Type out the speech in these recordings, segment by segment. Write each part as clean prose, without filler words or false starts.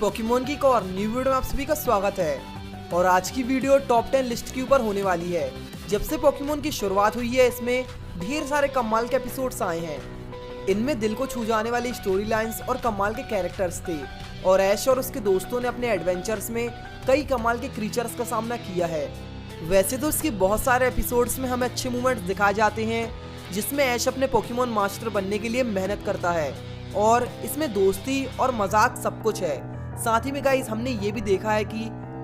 Pokemon की एक और न्यू वीडियो में आप सभी का स्वागत है। और आज की वीडियो टॉप 10 लिस्ट के ऊपर होने वाली है। जब से पोकेमोन की शुरुआत हुई है इसमें ढेर सारे कमाल के एपिसोड्स आए हैं। इनमें दिल को छू जाने वाली स्टोरी लाइन्स और कमाल के कैरेक्टर्स थे। और ऐश और उसके दोस्तों ने अपने एडवेंचर्स में कई कमाल के क्रीचर्स का सामना किया है। वैसे तो इसके बहुत सारे एपिसोड्स में हमें अच्छे मोमेंट्स दिखाए जाते हैं जिसमें ऐश अपने पोकेमोन मास्टर बनने के लिए मेहनत करता है और इसमें दोस्ती और मजाक सब कुछ है। साथ ही में गाइस हमने ये भी देखा है कि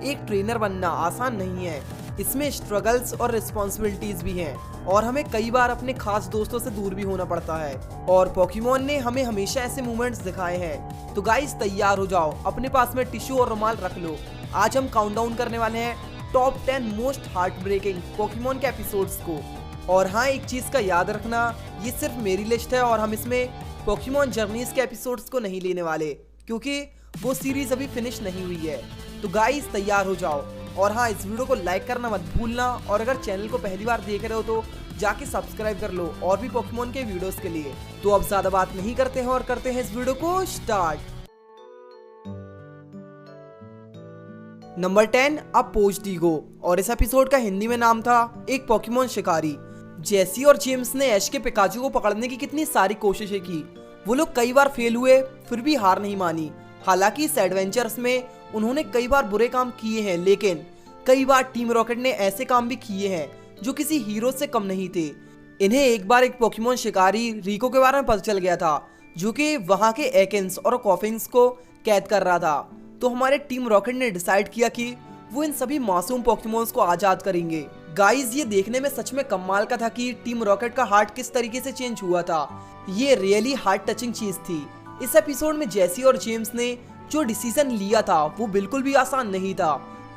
एक ट्रेनर बनना आसान नहीं है। इसमें स्ट्रगल्स और रिस्पॉन्सिबिलिटीज भी हैं और हमें कई बार अपने खास दोस्तों से दूर भी होना पड़ता है। और पोकेमोन ने हमें हमेशा ऐसे मोमेंट्स दिखाए हैं। तो गाइस तैयार हो जाओ, अपने पास में टिश्यू और रुमाल रख लो। आज हम काउंटडाउन करने वाले हैं top 10 most heartbreaking Pokemon के एपिसोड्स को। और हाँ, एक चीज का याद रखना, ये सिर्फ मेरी लिस्ट है और हम इसमें पोकेमोन जर्नीज के एपिसोड्स को नहीं लेने वाले क्योंकि वो सीरीज अभी फिनिश नहीं हुई है। तो गाइस तैयार हो जाओ। और हाँ, इस वीडियो को लाइक करना मत भूलना और अगर चैनल को पहली बार देख रहे हो तो जाके सब्सक्राइब कर लो और भी पोकेमोन के वीडियोस के लिए। तो अब ज्यादा बात नहीं करते हैं और करते हैं इस वीडियो को स्टार्ट। नंबर 10 अब पोच डीगो। और इस एपिसोड का हिंदी में नाम था एक पोकेमोन शिकारी। जेसी और जेम्स ने ऐश के पिकाचू को पकड़ने की कितनी सारी कोशिशें की। वो लोग कई बार फेल हुए फिर भी हार नहीं मानी। हालांकि इस एडवेंचर्स में उन्होंने कई बार बुरे काम किए हैं, लेकिन कई बार टीम रॉकेट ने ऐसे काम भी किए हैं जो किसी हीरो से कम नहीं थे। इन्हें एक बार एक पोकेमोन शिकारी रिको के बारे में पता चल गया था जो कि वहां के एकेंस और कॉफिंग्स को कैद कर रहा था। तो हमारे टीम रॉकेट ने डिसाइड किया कि वो इन सभी मासूम पोकेमोन्स को आजाद करेंगे। गाइस ये देखने में सच में कमाल का था कि टीम रॉकेट का हार्ट किस तरीके से चेंज हुआ था। ये रियली हार्ट टचिंग चीज थी। इस एपिसोड में जेसी और जेम्स ने जो डिसीजन लिया था वो बिल्कुल भी आसान नहीं था।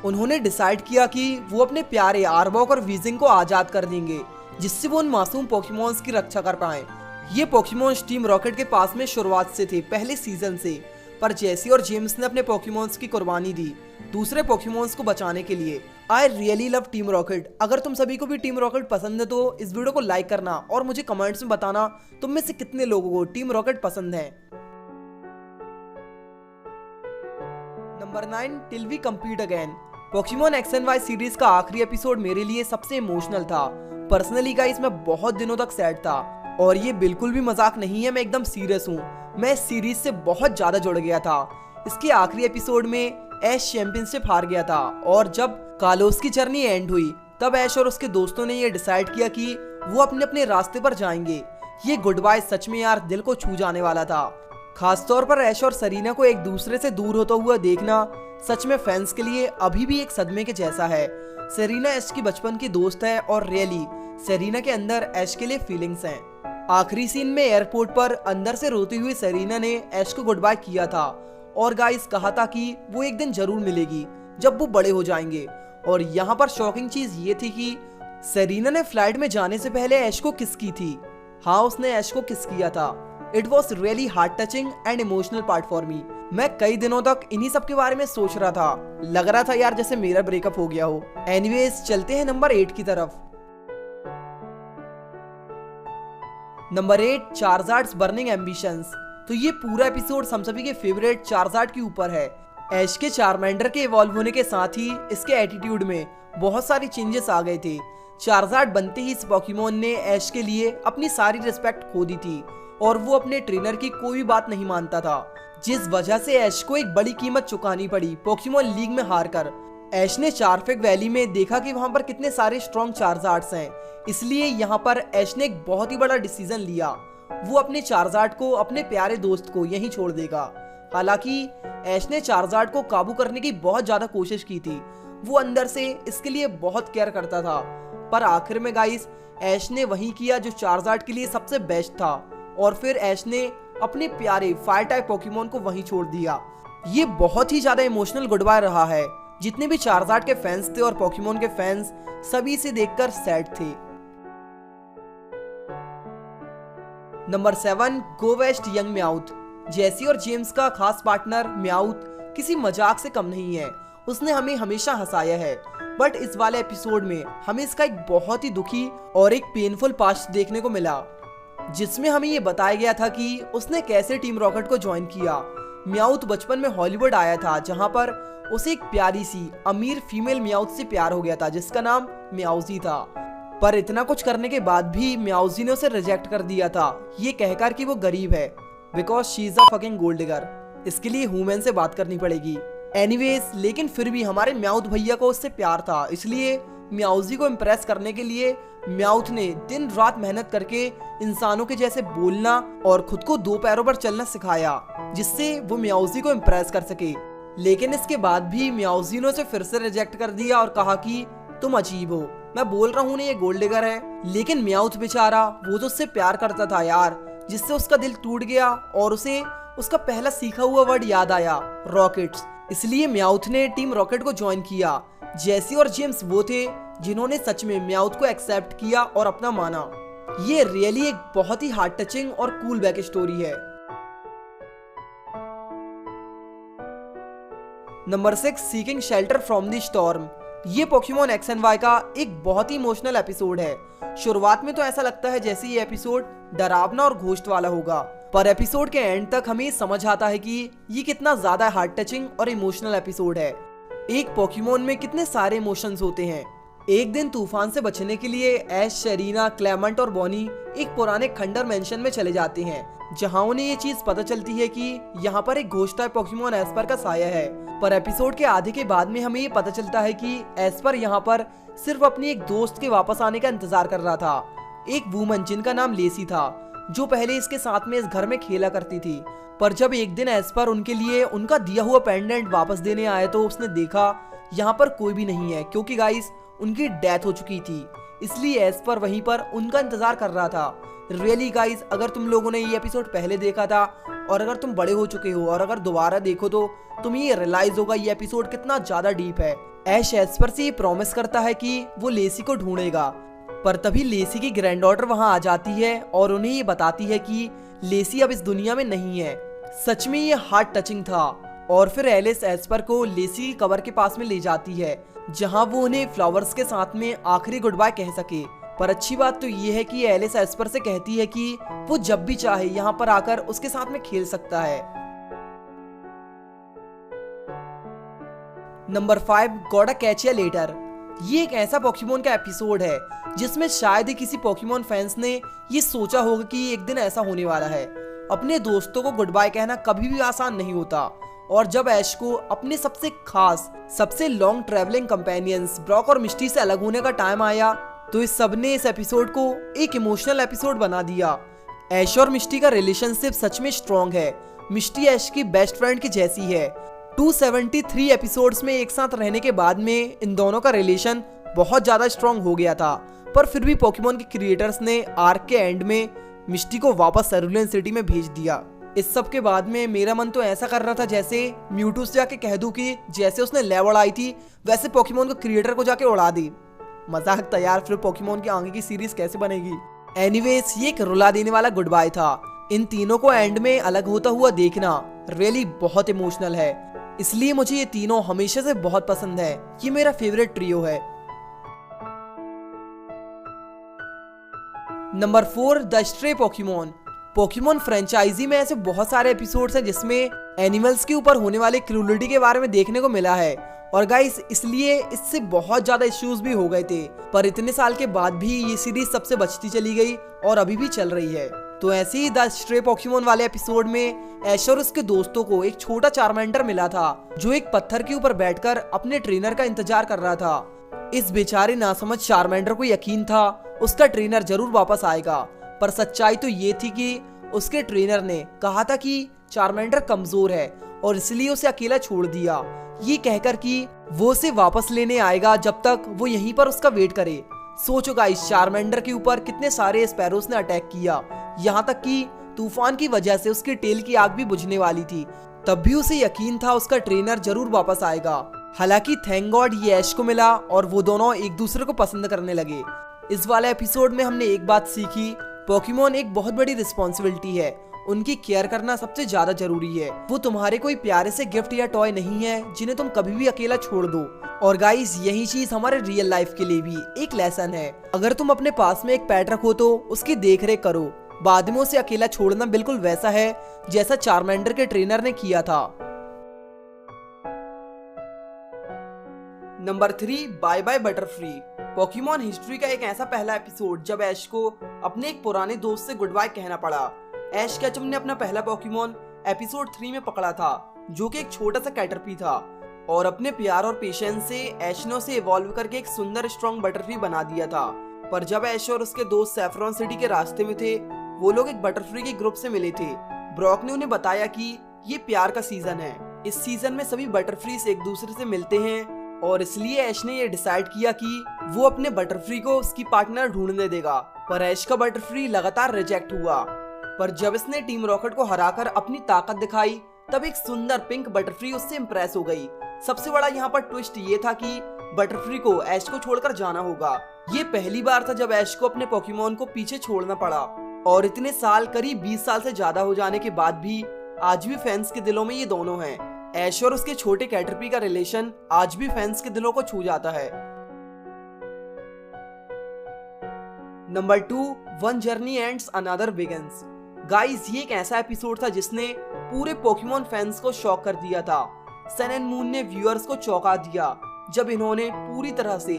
उन्होंने डिसाइड किया कि वो अपने प्यारे आर्बॉक और वीजिंग को आजाद कर देंगे जिससे वो उन मासूम पोकेमोन्स की रक्षा कर पाए। ये पोकेमोन्स टीम रॉकेट के पास में शुरुआत से थे, पहले सीजन से। पर जेसी और जेम्स ने अपने पोकेमोन्स की कुर्बानी दी दूसरे पोकेमोन्स को बचाने के लिए। I really love team rocket. अगर तुम सभी को भी टीम रॉकेट पसंद है तो इस वीडियो को लाइक करना और मुझे कमेंट्स में बताना तुम में से कितने लोगों को टीम रॉकेट पसंद है। Number 9 till we compete again. Pokemon X and Y series का आखिरी एपिसोड मेरे लिए सबसे इमोशनल था। पर्सनली गाइस मैं बहुत दिनों तक सैड था और ये बिल्कुल भी मजाक नहीं है, मैं एकदम सीरियस हूँ। मैं इस सीरीज से बहुत ज्यादा जुड़ गया था। इसके आखिरी एपिसोड में ऐश चैंपियनशिप हार गया था और जब कालोस की जर्नी एंड हुई तब ऐश और उसके दोस्तों ने ये डिसाइड किया कि वो अपने अपने रास्ते पर जाएंगे। ये गुड बाय सच में यार दिल को छू जाने वाला था। खासतौर पर ऐश और सरीना को एक दूसरे से दूर होता हुआ देखना सच में फैंस के लिए अभी भी एक सदमे के जैसा है। सरीना ऐश की बचपन की दोस्त है और रियली सरीना के अंदर ऐश के लिए फीलिंग्स हैं। आखिरी सीन में एयरपोर्ट पर अंदर से रोती हुई सरीना ने ऐश को गुड बाय किया था और गाइस कहा था कि वो एक दिन जरूर मिलेगी जब वो बड़े हो जाएंगे। और यहाँ पर शॉकिंग चीज ये थी कि सरीना ने फ्लाइट में जाने से पहले ऐश को किस की थी। हाँ, उसने ऐश को किस किया था। It was really heart touching and emotional part for me. मैं कई दिनों तक इन्हीं सब के बारे में सोच रहा था। लग रहा था यार जैसे मेरा ब्रेकअप हो गया हो। एनीवेज चलते हैं नंबर 8 की तरफ। Number 8 charged burning ambitions. तो ये पूरा एपिसोड हम सभी के फेवरेट चार्जार्ड के ऊपर है। ऐश के चारमेंडर के इवॉल्व होने के साथ ही इसके एटीट्यूड में बहुत सारी चेंजेस आ गए थे। चार्जार्ड बनते ही इस पोकेमोन ने ऐश के लिए अपनी सारी रिस्पेक्ट खो दी थी और वो अपने ट्रेनर की कोई बात नहीं मानता था, जिस वजह से ऐश को एक बड़ी कीमत चुकानी पड़ी पोकेमोन लीग में हारकर। ऐश ने चारफेक वैली में देखा कि वहां पर कितने सारे स्ट्रॉन्ग चार्जार्ड्स हैं, इसलिए यहाँ पर ऐश ने एक बहुत ही बड़ा डिसीजन लिया। वो अपने चार्जार्ड को, अपने प्यारे दोस्त को यहीं छोड़ देगा। हालांकि ऐश ने चार्जार्ड को काबू करने की बहुत ज्यादा कोशिश की थी। वो अंदर से इसके लिए बहुत केयर करता था, पर आखिर में गाइस ऐश ने वही किया जो चार्जार्ड के लिए सबसे बेस्ट था और फिर ऐश ने अपने प्यारे फायर टाइप पोकेमोन को वहीं छोड़ दिया। ये बहुत ही ज्यादा इमोशनल गुड बाय रहा है। जितने भी चार्जार्ड के फैंस थे और पोकेमोन के फैंस सभी इसे देखकर सैड थे। नंबर 7 गो वेस्ट यंग म्याउथ। जेसी और जेम्स का खास पार्टनर म्याउथ किसी मजाक से कम नहीं है। उसने हमें हमेशा हंसाया है, बट इस वाले एपिसोड में हमें इसका एक बहुत ही दुखी और एक पेनफुल पास्ट देखने को मिला जिसमें हमें ये बताया गया था कि उसने कैसे टीम रॉकेट को ज्वाइन किया। म्याउथ बचपन में हॉलीवुड आया था, जहां पर उसे एक प्यारी सी अमीर फीमेल म्याउथ से प्यार हो गया था जिसका नाम म्याउजी था। पर इतना कुछ करने के बाद भी म्याउजी ने उसे रिजेक्ट कर दिया था, ये कहकर कि वो गरीब है, because she is a fucking gold digger. इसके लिए ह्यूमन से बात करनी पड़ेगी। एनीवेज, लेकिन फिर भी हमारे म्याउथ भैया को उससे प्यार था, इसलिए म्याउजी को इम्प्रेस करने के लिए म्याउथ ने दिन रात मेहनत करके इंसानों के जैसे बोलना और खुद को दो पैरों पर चलना सिखाया, जिससे वो म्याउजी को इम्प्रेस कर सके। लेकिन इसके बाद भी म्याउजी ने उसे फिर से रिजेक्ट कर दिया और कहा कि तुम अजीब हो, मैं बोल रहा हूँ ना ये गोल्ड डिगर है। लेकिन म्याउथ बेचारा, वो तो उससे प्यार करता था यार, जिससे उसका दिल टूट गया और उसे उसका पहला सीखा हुआ वर्ड याद आया, रॉकेट्स। इसलिए म्याउथ ने टीम रॉकेट को ज्वाइन किया। जेसी और जेम्स वो थे जिन्होंने सच में म्याउथ को एक्सेप्ट किया और अपना माना। ये रियली एक बहुत ही हार्ट टचिंग और कूल बैक स्टोरी है। Number 6, seeking shelter from the storm. ये पोकेमॉन एक्स एंड वाई का एक बहुत ही इमोशनल एपिसोड है। शुरुआत में तो ऐसा लगता है जैसे ये एपिसोड डरावना और घोस्ट वाला होगा, पर एपिसोड के एंड तक हमें समझ आता है कि ये कितना ज्यादा हार्ट टचिंग और इमोशनल एपिसोड है। एक पोकेमॉन में कितने सारे इमोशंस होते हैं। एक दिन तूफान से बचने के लिए ऐश, शेरीना, क्लेमेंट और बॉनी एक पुराने खंडर मेंशन में चले जाते हैं, जहां उन्हें ये चीज पता चलती है कि यहाँ पर एक घोस्ट टाइप पोकेमॉन एस्पर का साया है। पर एपिसोड के आधे के बाद में हमें ये पता चलता है कि एस्पर यहाँ पर सिर्फ अपनी एक दोस्त के वापस आने का इंतजार कर रहा था, एक वुमन जिनका नाम लेसी था, जो पहले इसके साथ में इस घर में खेला करती थी। पर जब एक दिन एस्पर उनके लिए उनका दिया हुआ पेंडेंट वापस देने आए तो उसने देखा यहाँ पर कोई भी नहीं है, क्योंकि गाइस उनकी डेथ हो चुकी थी। इसलिए एस्पर वहीं पर उनका इंतजार कर रहा था। रियली गाइस, अगर तुम लोगों ने ये एपिसोड पहले देखा था और अगर तुम बड़े हो चुके हो और अगर दोबारा देखो तो तुम्हें ये रियलाइज होगा ये एपिसोड कितना ज्यादा डीप है। ऐश एस्पर से ये प्रॉमिस करता है कि वो लेसी को ढूंढेगा, पर तभी लेसी की ग्रैंडडॉटर वहां आ जाती है और उन्हें ये बताती है कि लेसी अब इस दुनिया में नहीं है। सच में ये हार्ट टचिंग था। और फिर एलिस एस्पर को लेसी की कब्र के पास में ले जाती है, जहां वो उन्हें फ्लावर्स के साथ में आखिरी गुड बाय कह सके। पर अच्छी बात तो ये है कि एलिस एस्पर से कहती है कि वो जब भी चाहे यहाँ पर आकर उसके साथ में खेल सकता है। नंबर 5, गॉटा कैच या लेटर। ये एक ऐसा पोकेमॉन का एपिसोड है जिसमें शायद ही किसी पोकेमॉन फैंस ने ये सोचा होगा कि एक दिन ऐसा होने वाला है। अपने दोस्तों को गुड बाय कहना कभी भी आसान नहीं होता, और जब ऐश को अपने सबसे खास, सबसे लॉन्ग ट्रैवलिंग कंपेनियंस ब्रॉक और मिस्टी से अलग होने का टाइम आया, तो इस सब ने इस एपिसोड को एक इमोशनल एपिसोड बना दिया। ऐश और मिस्टी का रिलेशनशिप सच में स्ट्रॉन्ग है। मिस्टी ऐश की बेस्ट फ्रेंड की जैसी है। 273 एपिसोड्स में एक साथ रहने के बाद में इन दोनों का रिलेशन बहुत ज्यादा स्ट्रॉन्ग हो गया था, पर फिर भी पोकेमॉन के क्रिएटर्स ने आर्क के एंड में मिस्टी को वापस सेरुलेन सिटी में भेज दिया। इस सब के बाद में मेरा मन तो ऐसा कर रहा था जैसे म्यूटू से जाके कह दूं कि जैसे उसने लैब उड़ाई थी वैसे पोकेमॉन को क्रिएटर को जाके उड़ा दी। मजाक तैयार, फिर पोकेमॉन की आगे की सीरीज कैसे बनेगी। एनीवेज, ये एक रुला देने वाला गुड बाय था। इन तीनों को एंड में अलग होता हुआ देखना रियली बहुत इमोशनल है, इसलिए मुझे ये तीनों हमेशा से बहुत पसंद है। ये मेरा फेवरेट ट्रियो है। Number 4, the stray Pokemon. Pokemon franchise में ऐसे बहुत सारे एपिसोड्स हैं जिसमें एनिमल्स के ऊपर होने वाले क्रूरलिटी के बारे में देखने को मिला है, और गाइस इसलिए इससे बहुत ज्यादा इश्यूज भी हो गए थे, पर इतने साल के बाद भी ये सीरीज सबसे बचती चली गई और अभी भी चल रही है। तो ऐसे ही द स्ट्रे पोकेमॉन वाले एपिसोड में ऐश और उसके दोस्तों को एक छोटा चार्मेंडर मिला था, जो एक पत्थर के ऊपर बैठकर अपने ट्रेनर का इंतजार कर रहा था। इस बेचारे नासमझ चार्मेंडर को यकीन था उसका ट्रेनर जरूर वापस आएगा, पर सच्चाई तो ये थी कि उसके ट्रेनर ने कहा था कि चार्मेंडर कमजोर है और इसलिए उसे अकेला छोड़ दिया, ये कहकर कि वो उसे वापस लेने आएगा जब तक वो यहीं पर उसका वेट करे। सोचो गाइस, चार्मेंडर के ऊपर कितने सारे स्पैरोस ने अटैक किया, यहाँ तक कि तूफान की वजह से उसके टेल की आग भी बुझने वाली थी, तब भी उसे यकीन था उसका ट्रेनर जरूर वापस आएगा। हालांकि थैंक गॉड ये ऐश को मिला और वो दोनों एक दूसरे को पसंद करने लगे। इस वाले एपिसोड में हमने एक बात सीखी, पोकेमॉन एक बहुत बड़ी रिस्पॉन्सिबिलिटी है, उनकी केयर करना सबसे ज्यादा जरूरी है। वो तुम्हारे कोई प्यारे से गिफ्ट या टॉय नहीं है जिन्हें तुम कभी भी अकेला छोड़ दो। और गाइस, यही चीज हमारे रियल लाइफ के लिए भी एक लेसन है। अगर तुम अपने पास में एक पेट रखो तो उसकी देख रेख करो, बाद में उसे अकेला छोड़ना बिल्कुल वैसा है जैसा चार्मेंडर के ट्रेनर ने किया था। Number 3, bye bye Butterfree. Pokemon history का एक ऐसा पहला एपिसोड जब ऐश को अपने एक पुराने दोस्त से गुड बाय कहना पड़ा। ऐश केचम ने अपना पहला पोकेमॉन एपिसोड 3 में पकड़ा था, जो कि एक छोटा सा कैटरपी था, और अपने प्यार और पेशेंस से ऐश ने उसे इवॉल्व करके एक सुंदर स्ट्रॉन्ग बटरफ्री बना दिया था। पर जब ऐश और उसके दोस्त सैफरॉन सिटी के रास्ते में थे, वो लोग एक बटरफ्री के ग्रुप से मिले थे। ब्रॉक ने उन्हें बताया कि ये प्यार का सीजन है, इस सीजन में सभी बटरफ्रीज एक दूसरे से मिलते हैं, और इसलिए ऐश ने ये डिसाइड किया कि वो अपने बटरफ्री को उसकी पार्टनर ढूंढने देगा। पर ऐश का बटरफ्री लगातार रिजेक्ट हुआ। पर जब इसने टीम रॉकेट को हराकर अपनी ताकत दिखाई, तब एक सुंदर पिंक बटरफ्री उससे इम्प्रेस हो गई। सबसे बड़ा यहाँ पर ट्विस्ट ये था कि बटरफ्री को ऐश को छोड़कर जाना होगा। ये पहली बार था जब ऐश को अपने पोकेमॉन को पीछे छोड़ना पड़ा, और इतने साल, करीब 20 साल से ज्यादा हो जाने के बाद भी आज भी फैंस के दिलों में ये दोनों हैं। ऐश और उसके छोटे कैटरपी का रिलेशन आज भी फैंस के दिलों को छू जाता है। Number 2, one journey ends another begins. Guys, ये एक ऐसा एपिसोड था जिसने पूरे पोकेमॉन फैंस को शॉक कर दिया था। सन एंड मून ने व्यूअर्स को चौंका दिया जब इन्होंने पूरी तरह से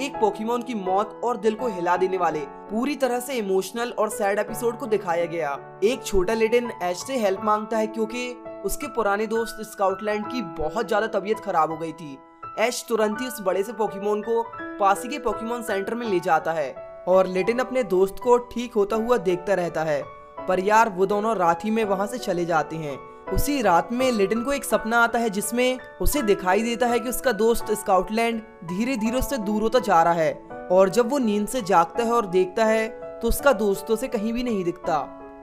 एक पोकेमॉन की मौत और दिल को हिला देने वाले, पूरी तरह से इमोशनल और सैड एपिसोड को दिखाया गया। एक छोटा लिटिन ऐश से हेल्प मांगता है क्योंकि उसके पुराने दोस्त स्काउटलैंड की बहुत ज्यादा तबीयत खराब हो गई थी। ऐश तुरंत ही उस बड़े से पोकेमॉन को पास ही के पोकेमॉन सेंटर में ले जाता है, और लिटिन अपने दोस्त को ठीक होता हुआ देखता रहता है। पर यार, वो दोनों रात ही में वहां से चले जाते हैं। उसी रात में लिटिन को एक सपना आता है जिसमें उसे दिखाई देता है कि उसका दोस्त स्काउटलैंड धीरे धीरे उससे दूर होता जा रहा है, और जब वो नींद से जागता है और देखता है तो उसका दोस्तों से कहीं भी नहीं दिखता।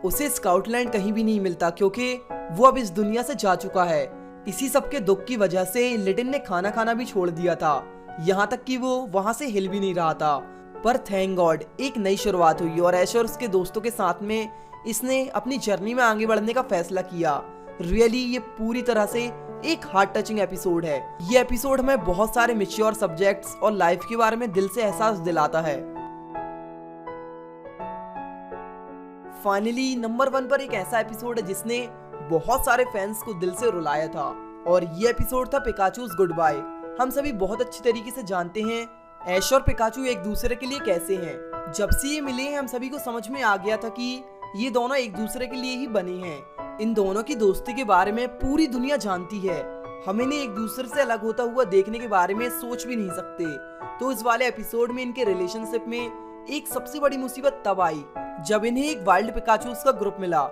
उसे स्काउटलैंड कहीं भी नहीं मिलता क्योंकि वो अब इस दुनिया से जा चुका है। इसी सब के दुख की वजह से लिटिन ने खाना खाना भी छोड़ दिया था, यहाँ तक कि वो वहां से हिल भी नहीं रहा था। पर थैंक गॉड, एक नई शुरुआत हुई और ऐश और उसके दोस्तों के साथ में इसने अपनी जर्नी में आगे बढ़ने का फैसला किया। रियली ये पूरी तरह से एक हार्ट टचिंग एपिसोड है। ये एपिसोड हमें बहुत सारे मैच्योर सब्जेक्ट्स और लाइफ के बारे में दिल से एहसास दिलाता है। फाइनली नंबर 1 पर एक ऐसा एपिसोड है जिसने बहुत सारे फैंस को दिल से रुलाया था, और ये एपिसोड था पिकाचूज गुड बाय। हम सभी बहुत अच्छी तरीके से जानते हैं ऐश और पिकाचू एक दूसरे के लिए कैसे हैं। जब से ये मिले हैं, हम सभी को समझ में आ गया था कि ये दोनों एक दूसरे के लिए ही बने हैं। इन दोनों की दोस्ती के बारे में पूरी दुनिया जानती है। हम इन्हें एक दूसरे से अलग होता हुआ देखने के बारे में सोच भी नहीं सकते। तो इस वाले एपिसोड में इनके रिलेशनशिप में एक सबसे बड़ी मुसीबत तब आई जब इन्हें एक वाइल्ड पिकाचूज का ग्रुप मिला।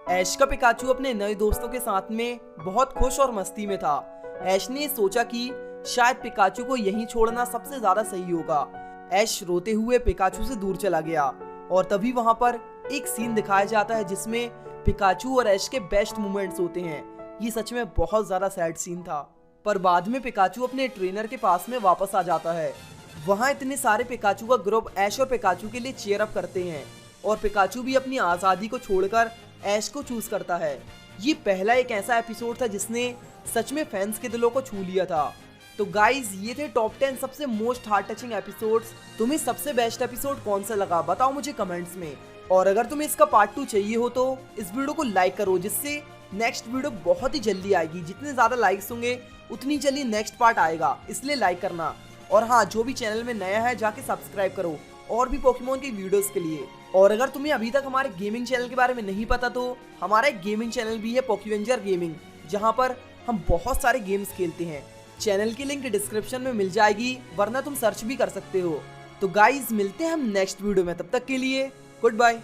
ऐश का पिकाचू अपने नए दोस्तों के साथ में बहुत खुश और मस्ती में था। ऐश ने सोचा कि शायद पिकाचू को यहीं छोड़ना सबसे ज्यादा सही होगा। ऐश रोते हुए पिकाचू से दूर चला गया, और तभी वहां पर एक सीन दिखाया जाता है जिसमें पिकाचू और ऐश के बेस्ट मोमेंट्स होते हैं। ये सच में बहुत ज्यादा सैड सीन था। पर बाद में पिकाचू अपने ट्रेनर के पास में वापस आ जाता है। वहां इतने सारे पिकाचू का ग्रुप ऐश और पिकाचू के लिए चीयर अप करते हैं, और पिकाचू भी अपनी आजादी को छोड़कर ऐश को चूज करता है। ये पहला एक ऐसा एपिसोड था जिसने सच में फैंस के दिलों को छू लिया था। तो गाइज, ये थे टॉप 10 सबसे मोस्ट हार्ट टचिंग एपिसोड्स। तुम्हें सबसे बेस्ट एपिसोड कौन सा लगा, बताओ मुझे कमेंट्स में। और अगर तुम्हें इसका पार्ट 2 चाहिए हो तो इस वीडियो को लाइक करो, जिससे नेक्स्ट वीडियो बहुत ही जल्दी आएगी। जितने ज्यादा लाइक्स होंगे उतनी जल्दी नेक्स्ट पार्ट आएगा, इसलिए लाइक करना। और हाँ, जो भी चैनल में नया है जाके सब्सक्राइब करो और भी पोकेमॉन की वीडियोस के लिए। और अगर तुम्हें अभी तक हमारे गेमिंग चैनल के बारे में नहीं पता तो हमारा एक गेमिंग चैनल भी है, पोकेवेंजर गेमिंग, जहाँ पर हम बहुत सारे गेम्स खेलते हैं। चैनल की लिंक डिस्क्रिप्शन में मिल जाएगी, वरना तुम सर्च भी कर सकते हो। तो गाइज, मिलते हैं हम नेक्स्ट वीडियो में, तब तक के लिए गुड बाय।